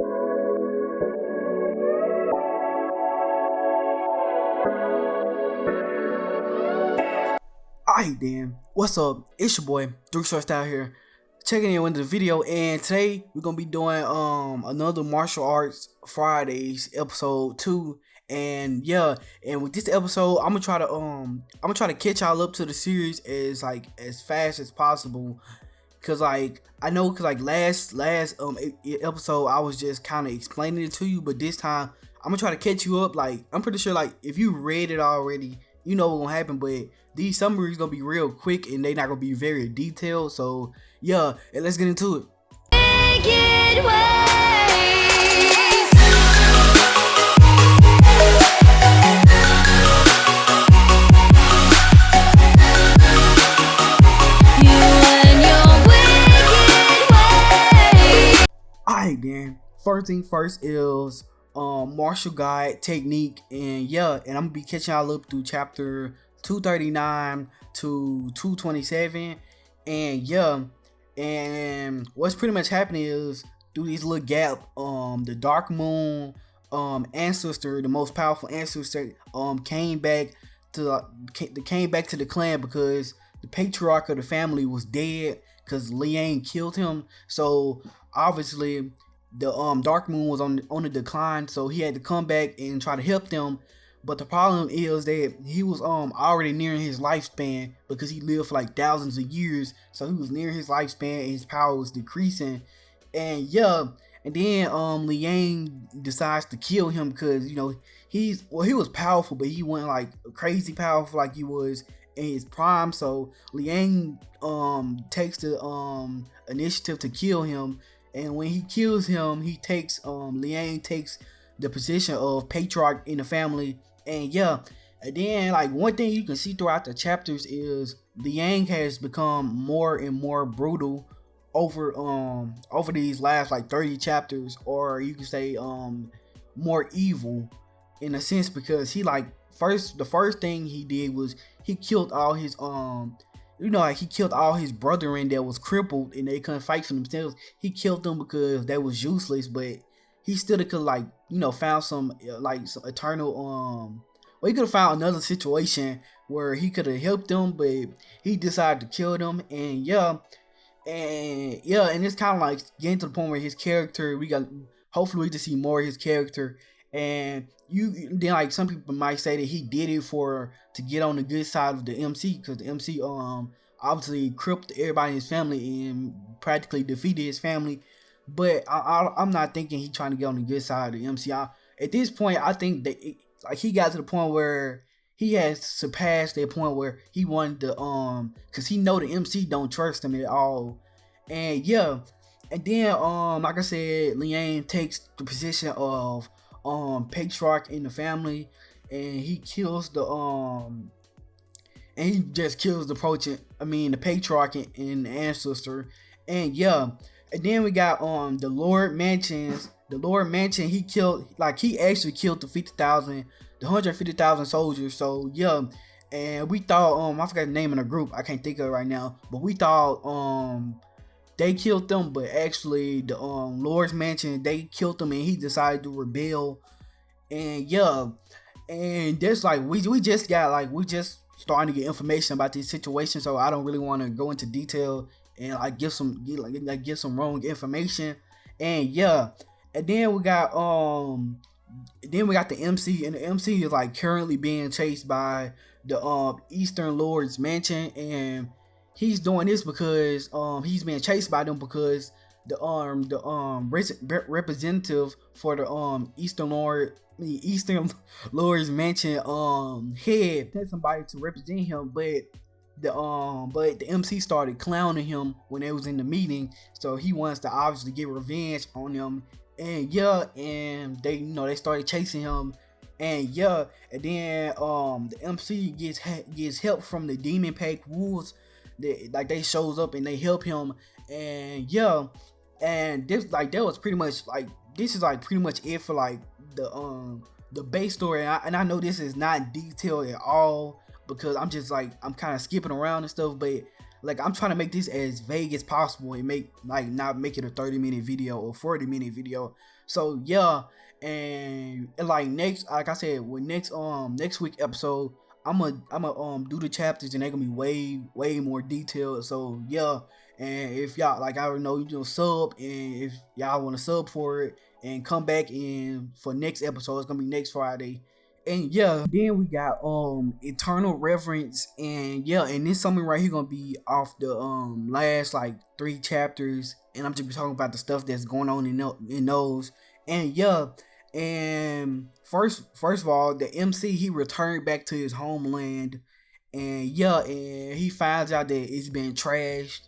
Alright then, what's up? It's your boy, Three Star Style here, checking in with the video, and today we're gonna be doing another Martial Arts Fridays episode 2. And yeah, and with this episode I'm gonna try to catch y'all up to the series as fast as possible. Cause episode I was just kind of explaining it to you, but this time I'm gonna try to catch you up. Like, I'm pretty sure, like, if you read it already, you know what's gonna happen, but these summaries gonna be real quick and they not gonna be very detailed. So yeah, and let's get into it. Alright then, first thing first is martial guide technique, and yeah, and I'm gonna be catching y'all up through chapter 239 to 227. And yeah, and what's pretty much happening is, through this little gap, the Dark Moon ancestor, the most powerful ancestor, came back to the clan because the patriarch of the family was dead because Liang killed him. So obviously the Dark Moon was on the decline, so he had to come back and try to help them. But the problem is that he was already nearing his lifespan because he lived for like thousands of years. So he was near his lifespan and his power was decreasing. And yeah, and then Liang decides to kill him because, you know, he was powerful, but he wasn't like crazy powerful like he was in his prime. So Liang takes the initiative to kill him. And when he kills him, Liang takes the position of patriarch in the family. And yeah, and then, like, one thing you can see throughout the chapters is Liang has become more and more brutal over these last like 30 chapters, or you can say more evil in a sense, because he, like, the first thing he did was he killed all his he killed all his brethren that was crippled and they couldn't fight for themselves. He killed them because they was useless, but he still could, like, you know, found some some eternal he could have found another situation where he could have helped them, but he decided to kill them. And yeah, and it's kind of like getting to the point where his character, hopefully we can see more of his character. And then, like, some people might say that he did it to get on the good side of the MC, because the MC obviously crippled everybody in his family and practically defeated his family. But I'm not thinking he trying to get on the good side of the MC. At this point, I think that he got to the point where he has surpassed that point where he wanted to because he know the MC don't trust him at all. And yeah, and then like I said, Liang takes the position of patriarch in the family, and he kills the the patriarch and the ancestor. And yeah, and then we got the Lord Mansions. The Lord Mansion, he actually killed the 150,000 soldiers. So yeah, and we thought I forgot the name of the group, I can't think of it right now, but we thought they killed them, but actually the Lord's Mansion, they killed them, and he decided to rebel. And yeah, and there's like we just starting to get information about this situation, so I don't really want to go into detail and give some wrong information. And yeah, and then we got the MC, and the MC is like currently being chased by the Eastern Lord's Mansion, and he's doing this because he's being chased by them because the representative for the Eastern Lord's Mansion head sent somebody to represent him, but the MC started clowning him when they was in the meeting, so he wants to obviously get revenge on them. And yeah, and they started chasing him. And yeah, and then the MC gets help from the Demon Pack Wolves. They shows up and they help him. And yeah, and this that was pretty much this is pretty much it for the base story. And I know this is not detailed at all because I'm kind of skipping around and stuff, but like I'm trying to make this as vague as possible and make like not make it a 30-minute video or 40-minute video. So yeah, and like next, like I said, with next week episode, I'm a do the chapters and they're gonna be way more detailed. So yeah, and if y'all like I already know you do sub, and if y'all want to sub for it and come back in for next episode, it's gonna be next Friday. And yeah, then we got Eternal Reverence, and yeah, and this something right here gonna be off the last like 3 chapters, and I'm just be talking about the stuff that's going on in those. And yeah, and first of all, the MC, he returned back to his homeland, and yeah, and he finds out that it's been trashed,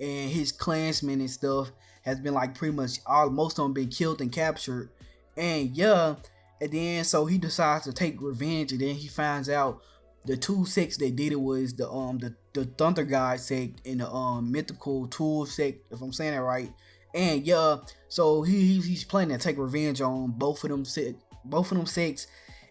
and his clansmen and stuff has been like pretty much all most of them been killed and captured. And yeah, and then so he decides to take revenge, and then he finds out the 2 sects that did it was the Thunder God sect and the Mythical Tool sect, if I'm saying that right. And yeah, so he's planning to take revenge on both of them sects.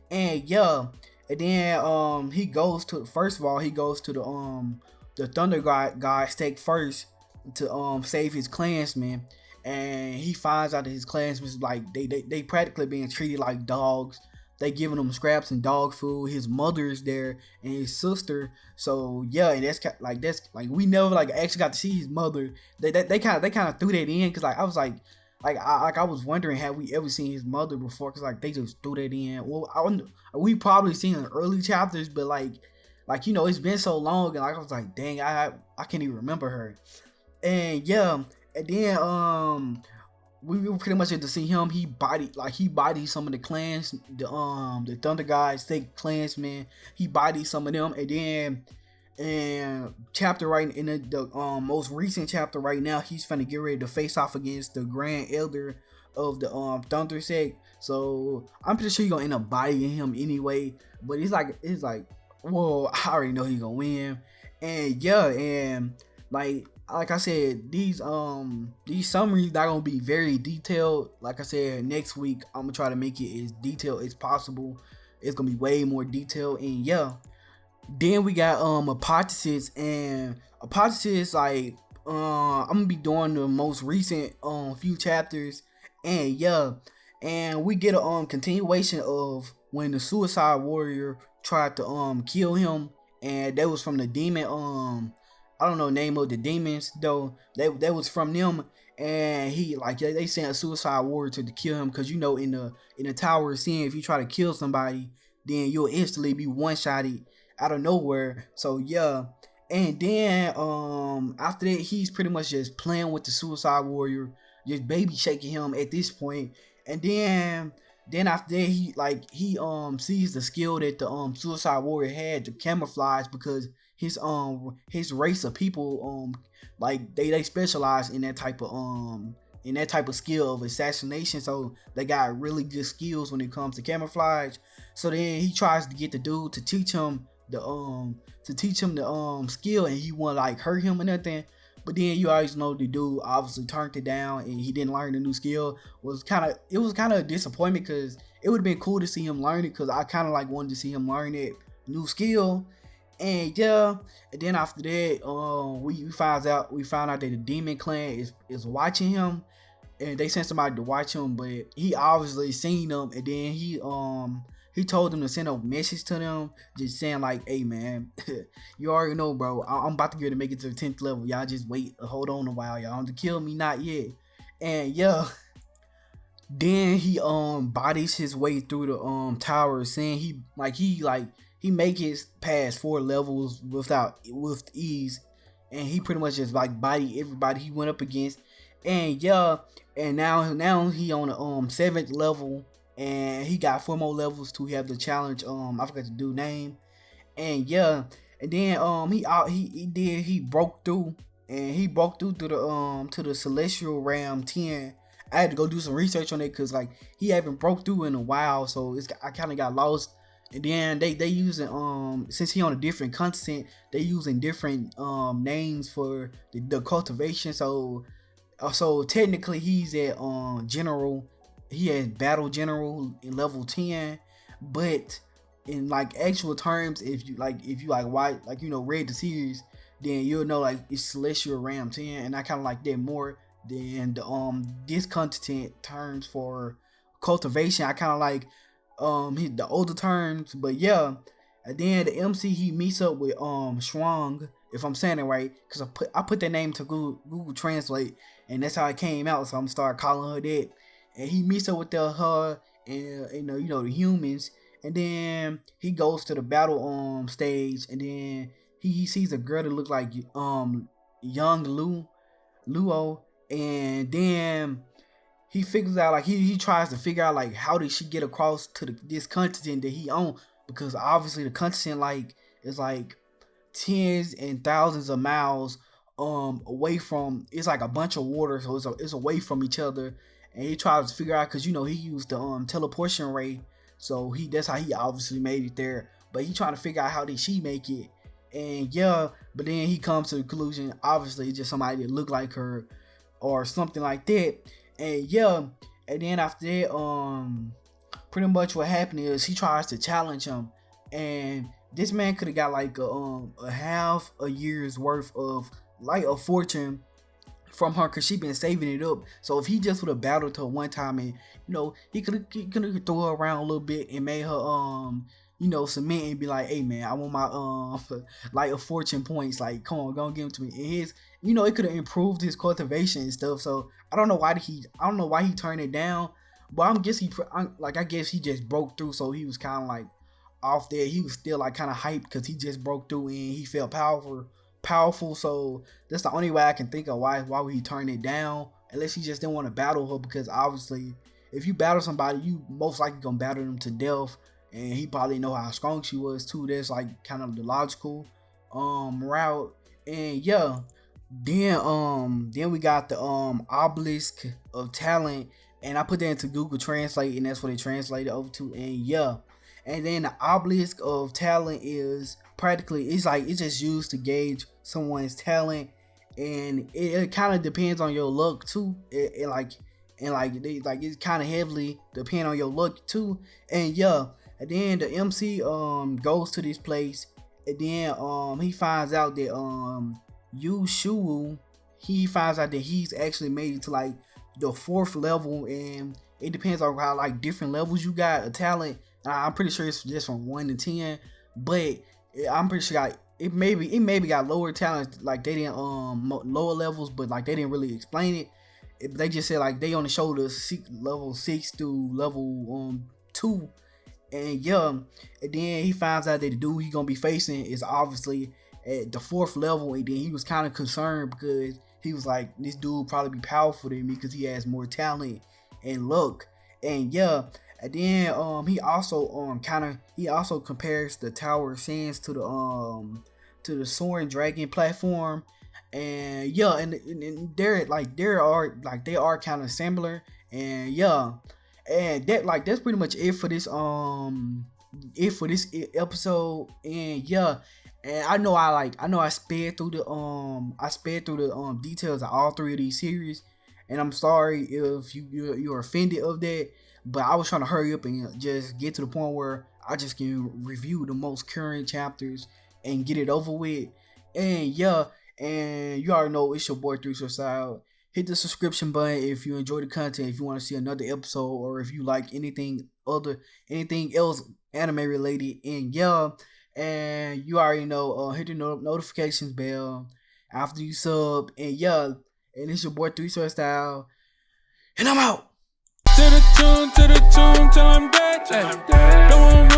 And yeah, and then he goes to, first of all, he goes to the Thunder God sect first to save his clansmen. And he finds out that his clansmen, like they practically being treated like dogs. They giving him scraps and dog food. His mother is there and his sister. So yeah, and that's like we never like actually got to see his mother. They kind of threw that in because like I was like I was wondering, have we ever seen his mother before? Because like they just threw that in. Well, we probably seen in early chapters, but like you know, it's been so long, and like I was like, dang, I can't even remember her. And yeah, and then we pretty much had to see him. He bodied some of the clans, the Thunder Guys, Thick Clansmen. He bodied some of them, and then chapter right in the most recent chapter right now, he's finna get ready to face off against the Grand Elder of the Thunder sect. So I'm pretty sure you're gonna end up bodying him anyway. But it's like, well, I already know he's gonna win. And yeah, and like I said, these summaries not gonna be very detailed. Like I said, next week I'm gonna try to make it as detailed as possible. It's gonna be way more detailed. And yeah, then we got Apotheosis, and Apotheosis, like I'm gonna be doing the most recent few chapters. And yeah, and we get a continuation of when the Suicide Warrior tried to kill him, and that was from the demon I don't know the name of the demons though. That was from them, and he like they sent a Suicide Warrior to kill him, because you know in the Tower of Sin, if you try to kill somebody, then you'll instantly be one-shotted out of nowhere. So yeah, and then after that, he's pretty much just playing with the Suicide Warrior, just baby shaking him at this point. And then after that, he sees the skill that the Suicide Warrior had to camouflage, because his race of people like they specialize in that type of skill of assassination. So they got really good skills when it comes to camouflage. So then he tries to get the dude to teach him the skill, and he won't like hurt him or nothing. But then you always know the dude obviously turned it down, and he didn't learn the new skill. It was kind of a disappointment, because it would have been cool to see him learn it, because I kind of like wanted to see him learn that new skill. And yeah, and then after that, we found out that the Demon Clan is watching him, and they sent somebody to watch him, but he obviously seen them, and then he told them to send a message to them, just saying like, hey man, you already know, bro, I'm about to get to make it to the 10th level. Y'all just wait, hold on a while, y'all. To kill me, not yet. And yeah, then he bodies his way through the tower, saying he make his past 4 levels with ease, and he pretty much just like body everybody he went up against. And yeah, and now he on the 7th level, and he got 4 more levels to have the challenge. I forgot the dude's name. And yeah, and then he broke through, and he broke through to the Celestial Realm 10. I had to go do some research on it, because like he haven't broke through in a while, so I kind of got lost. And then they using since he on a different continent, they using different names for the cultivation. So technically he's at general. He has battle general in level 10, but in like actual terms, if you read the series, then you'll know like it's Celestial Ram 10, and I kind of like that more than the this content terms for cultivation. I kind of like the older terms, but yeah. And then the MC he meets up with Schwang, if I'm saying it right, because I put that name to Google Translate, and that's how it came out. So I'm start calling her that. And he meets up with her and you know the humans, and then he goes to the battle stage, and then he sees a girl that looks like young Luo, and then he figures out like he tries to figure out like how did she get across to this continent that he owns, because obviously the continent like is like tens and thousands of miles away from, it's like a bunch of water, so it's away from each other. And he tries to figure out, because you know he used the teleportation ray, so that's how he obviously made it there. But he trying to figure out how did she make it, and yeah, but then he comes to the conclusion obviously it's just somebody that looked like her or something like that. And yeah, and then after that, pretty much what happened is he tries to challenge him, and this man could have got like a half a year's worth of like a fortune from her, because she been saving it up. So if he just would have battled her one time, and you know he could have throw her around a little bit and made her you know submit and be like, hey man, I want my like a fortune points, like come on, go give them to me. And his, you know, it could have improved his cultivation and stuff. So I don't know why he turned it down, but I guess he just broke through, so he was kind of like off there. He was still like kind of hyped because he just broke through and he felt powerful. So that's the only way I can think of why would he turn it down, unless he just didn't want to battle her, because obviously if you battle somebody, you most likely gonna battle them to death, and he probably know how strong she was too. That's like kind of the logical route. And yeah, then we got the obelisk of talent, and I put that into Google Translate, and that's what it translated over to. And yeah, and then the obelisk of talent is practically, it's just used to gauge someone's talent, and it kind of depends on your luck too. It's kind of heavily depend on your luck too. And yeah, and then the MC goes to this place, and then he finds out that Yu Shu, he finds out that he's actually made it to like the 4th level, and it depends on how like different levels you got a talent. I'm pretty sure it's just from 1 to 10, but I'm pretty sure like it maybe got lower talents, like they didn't lower levels, but like they didn't really explain it. They just said like they only showed us level 6 through level 2. And yeah, and then he finds out that the dude he gonna be facing is obviously at the 4th level, and then he was kind of concerned because he was like, this dude probably be powerful than me because he has more talent and luck. And yeah, and then he also compares the Tower of Sands to the Soaring Dragon platform. And yeah, and they are kind of similar. And yeah, and that's pretty much it for this episode. And yeah, and I know I sped through the details of all 3 of these series, and I'm sorry if you're offended of that, but I was trying to hurry up and just get to the point where I just can review the most current chapters and get it over with. And yeah, and you already know it's your boy 3 Style. Hit the subscription button if you enjoy the content, if you want to see another episode, or if you like anything else anime related. And yeah, and you already know, hit the notifications bell after you sub. And yeah, and it's your boy 3 Style, and I'm out. To the tune, till I'm dead. Don't want